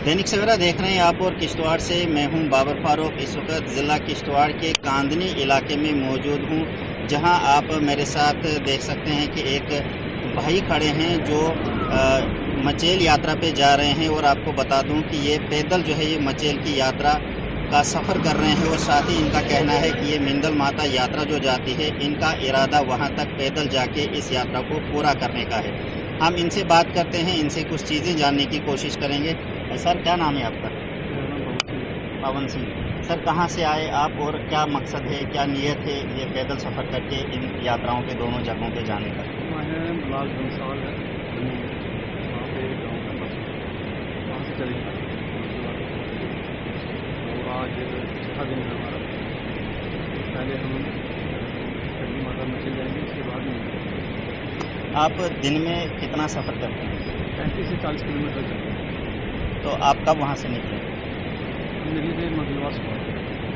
दैनिक सवेरा देख रहे हैं आप और किश्तवाड़ से मैं हूं बाबर फारूक। इस वक्त ज़िला किश्तवाड़ के कांदनी इलाके में मौजूद हूं, जहां आप मेरे साथ देख सकते हैं कि एक भाई खड़े हैं जो मचेल यात्रा पे जा रहे हैं। और आपको बता दूं कि ये पैदल जो है ये मचेल की यात्रा का सफ़र कर रहे हैं। और साथ ही इनका कहना है कि ये मिंदल माता यात्रा जो जाती है, इनका इरादा वहाँ तक पैदल जाके इस यात्रा को पूरा करने का है। हम इनसे बात करते हैं, इनसे कुछ चीज़ें जानने की कोशिश करेंगे। सर, क्या नाम है आपका? पवन सिंह। सर, कहाँ से आए आप और क्या मकसद है, क्या नीयत है ये पैदल सफ़र करके इन यात्राओं के दोनों जगहों पे जाने का? वहाँ पे गाँव का बस वहाँ से चलेगा। तो आज छठा दिन है हमारा। पहले हम कहीं माता में चल जाएंगे, उसके बाद में आप दिन में कितना सफ़र करते हैं? 35 से 40 किलोमीटर चलते हैं। तो आप कब वहाँ से निकले? हम निकले थे मंगलवार सुबह।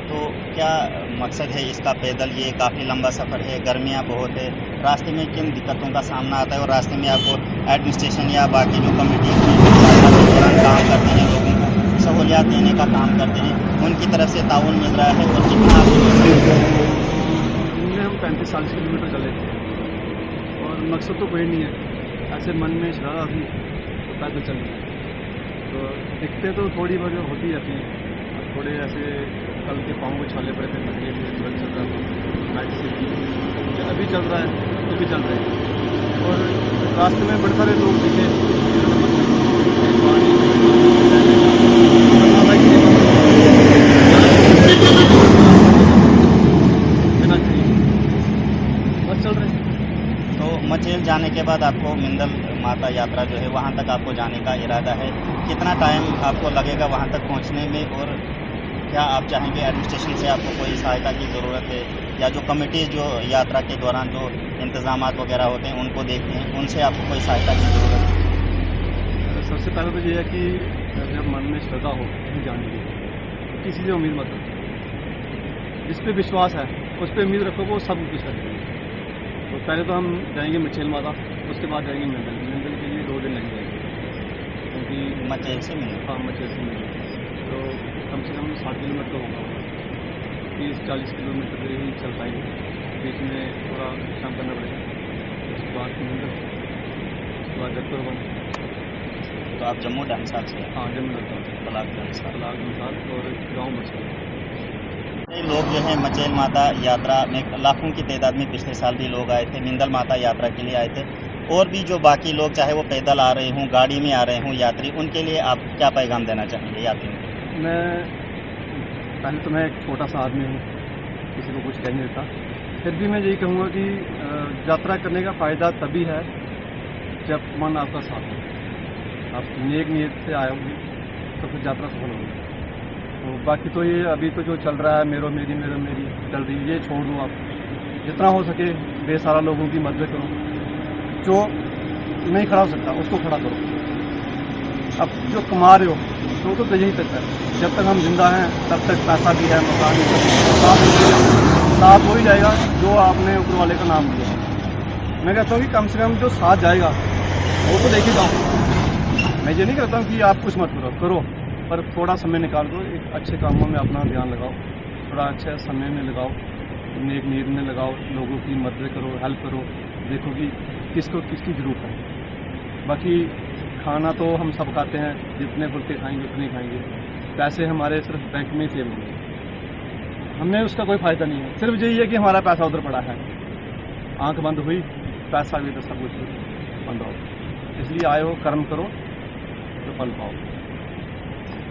तो क्या मकसद है इसका पैदल? ये काफ़ी लंबा सफ़र है, गर्मियाँ बहुत है, रास्ते में किन दिक्कतों का सामना आता है? और रास्ते में आपको एडमिनिस्ट्रेशन या बाकी जो कमेटी यात्रा के दौरान काम करते हैं, लोगों को सहूलियात देने का काम करते हैं, उनकी तरफ से ताउन मिल रहा है? और कितना इनमें हम 35-40 किलोमीटर चले थे और मकसद तो कोई नहीं है, ऐसे मन में शरारा थी तो पैदल चले। तो दिक्कतें तो थोड़ी बहुत होती रहती हैं। थोड़े ऐसे कल के पाँव को छाले पड़े थे, मछली भी तुरंत चल रहा था, नाइट से अभी चल रहा है, तो भी चल रहे हैं। और रास्ते में बड़े सारे लोग दिखे, बस चल रहे हैं। तो मचेल जाने के बाद आपको मिंदल माता यात्रा जो है वहाँ तक आपको जाने का इरादा है। कितना टाइम आपको लगेगा वहाँ तक पहुँचने में? और क्या आप चाहेंगे एडमिनिस्ट्रेशन से आपको कोई सहायता की ज़रूरत है, या जो कमेटी जो यात्रा के दौरान जो इंतज़ाम वगैरह होते हैं उनको देखते हैं, उनसे आपको कोई सहायता की ज़रूरत है? सबसे पहले तो ये है कि जब मन में श्रद्धा हो कहीं जाने की, किसी से उम्मीद मत रखो। जिस पे विश्वास है उस पर उम्मीद रखो, वो सब कुछ करेंगे। तो पहले तो हम जाएंगे मचेल माता, उसके बाद जाएंगे मिंदल। मिंदल के लिए 2 दिन लग जाएंगे, क्योंकि मचेल से मिंदल? हाँ, मचेल से मिंदल तो कम से कम 60 किलोमीटर होगा, 30-40 किलोमीटर ही चल पाएंगे। बीच में थोड़ा काम करना पड़ेगा। उसके बाद मिंदल, उसके बाद जगतपुर। तो आप जम्मू डांसाल से? हाँ, जम्मू डांसाल, बलाक डांसाल और गाँव मचेल। कई लोग जो है मचेल माता यात्रा में लाखों की तादाद में पिछले साल भी लोग आए थे, मिंदल माता यात्रा के लिए आए थे। और भी जो बाकी लोग, चाहे वो पैदल आ रहे हों, गाड़ी में आ रहे हों यात्री, उनके लिए आप क्या पैगाम देना चाहेंगे यात्रियों को? पहले तो मैं एक छोटा सा आदमी हूँ, किसी को कुछ कह नहीं देता। फिर भी मैं यही कहूँगा कि यात्रा करने का फ़ायदा तभी है जब मन आपका साथ हो। आप नेक नीयत से आए होंगे तो फिर यात्रा सफल होगी। तो बाकी तो ये अभी तो जो चल रहा है मेरो मेरी चल रही है, ये छोड़ दो। आप जितना हो सके बेसहारा लोगों की मदद करो, जो नहीं खड़ा हो सकता उसको खड़ा करो। अब जो कमा रहे हो तो यही तक है, जब तक हम जिंदा हैं तब तक पैसा भी है, मकान भी है, साथ हो ही जाएगा जो आपने ऊपर वाले का नाम लिया। मैं कहता हूँ कि कम से कम जो साथ जाएगा वो तो देख ही जाओ। मैं ये नहीं कहता हूँ कि आप कुछ मत करो, पर थोड़ा समय निकाल दो, एक अच्छे कामों में अपना ध्यान लगाओ, थोड़ा अच्छा समय में लगाओ, नेक नीयत में लगाओ, लोगों की मदद करो, हेल्प करो, देखो कि किसको किसकी ज़रूरत है। बाकी खाना तो हम सब खाते हैं, जितने फुल्के खाएंगे उतने खाएंगे। पैसे हमारे सिर्फ बैंक में सेव होंगे, हमें उसका कोई फ़ायदा नहीं है। सिर्फ यही है कि हमारा पैसा उधर पड़ा है, आंख बंद हुई, पैसा भी तो सब कुछ बंद हो। इसलिए आए हो, कर्म करो तो फल पाओ।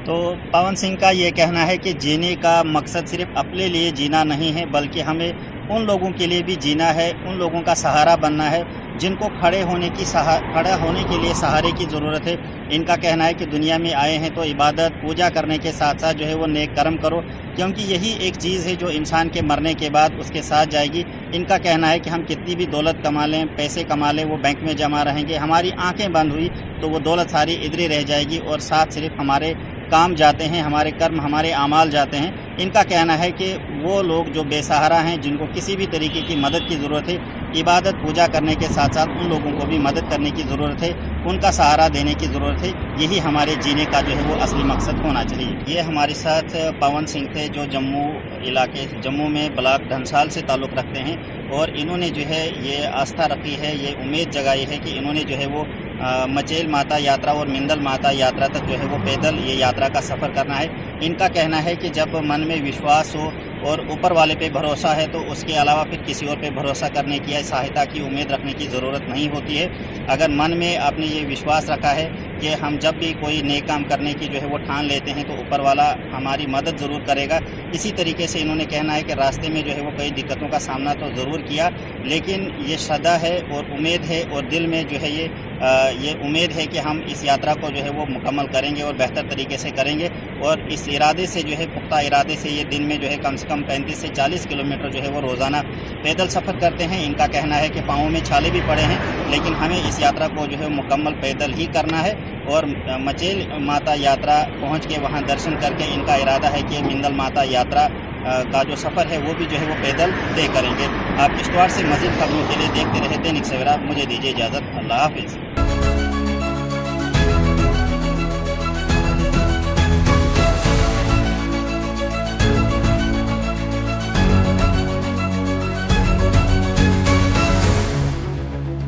तो पवन सिंह का ये कहना है कि जीने का मकसद सिर्फ अपने लिए जीना नहीं है, बल्कि हमें उन लोगों के लिए भी जीना है, उन लोगों का सहारा बनना है जिनको खड़े होने के लिए सहारे की ज़रूरत है। इनका कहना है कि दुनिया में आए हैं तो इबादत पूजा करने के साथ साथ जो है वो नेक कर्म करो, क्योंकि यही एक चीज़ है जो इंसान के मरने के बाद उसके साथ जाएगी। इनका कहना है कि हम कितनी भी दौलत कमा लें, पैसे कमा लें, वो बैंक में जमा रहेंगे, हमारी आंखें बंद हुई तो वो दौलत सारी इधर ही रह जाएगी और साथ सिर्फ हमारे काम जाते हैं, हमारे कर्म, हमारे आमाल जाते हैं। इनका कहना है कि वो लोग जो बेसहारा हैं, जिनको किसी भी तरीके की मदद की ज़रूरत है, इबादत पूजा करने के साथ साथ उन लोगों को भी मदद करने की ज़रूरत है, उनका सहारा देने की ज़रूरत है। यही हमारे जीने का जो है वो असली मकसद होना चाहिए। ये हमारे साथ पवन सिंह थे जो जम्मू में ब्लॉक धनसाल से ताल्लुक़ रखते हैं और इन्होंने जो है ये आस्था रखी है, ये उम्मीद जगाई है कि इन्होंने जो है वो मचेल माता यात्रा और मिंदल माता यात्रा तक जो है वो पैदल ये यात्रा का सफ़र करना है। इनका कहना है कि जब मन में विश्वास हो और ऊपर वाले पे भरोसा है तो उसके अलावा फिर किसी और पे भरोसा करने की या सहायता की उम्मीद रखने की ज़रूरत नहीं होती है। अगर मन में आपने ये विश्वास रखा है कि हम जब भी कोई नेक काम करने की जो है वो ठान लेते हैं तो ऊपर वाला हमारी मदद ज़रूर करेगा। इसी तरीके से इन्होंने कहना है कि रास्ते में जो है वो कई दिक्कतों का सामना तो ज़रूर किया, लेकिन ये श्रद्धा है और उम्मीद है और दिल में जो है ये उम्मीद है कि हम इस यात्रा को जो है वो मुकम्मल करेंगे और बेहतर तरीके से करेंगे। और इस इरादे से जो है पुख्ता इरादे से ये दिन में जो है कम से कम 35 से 40 किलोमीटर जो है वो रोज़ाना पैदल सफ़र करते हैं। इनका कहना है कि पाँवों में छाले भी पड़े हैं, लेकिन हमें इस यात्रा को जो है मुकम्मल पैदल ही करना है। और मचेल माता यात्रा पहुँच के वहाँ दर्शन करके इनका इरादा है कि मिंदल माता यात्रा का जो सफ़र है वो भी जो है वो पैदल तय करेंगे। आप किश्तवाड़ से मज़ीद खबरों के लिए देखते रहे दैनिक सवेरा। मुझे दीजिए इजाज़त। अल्लाह हाफिज़।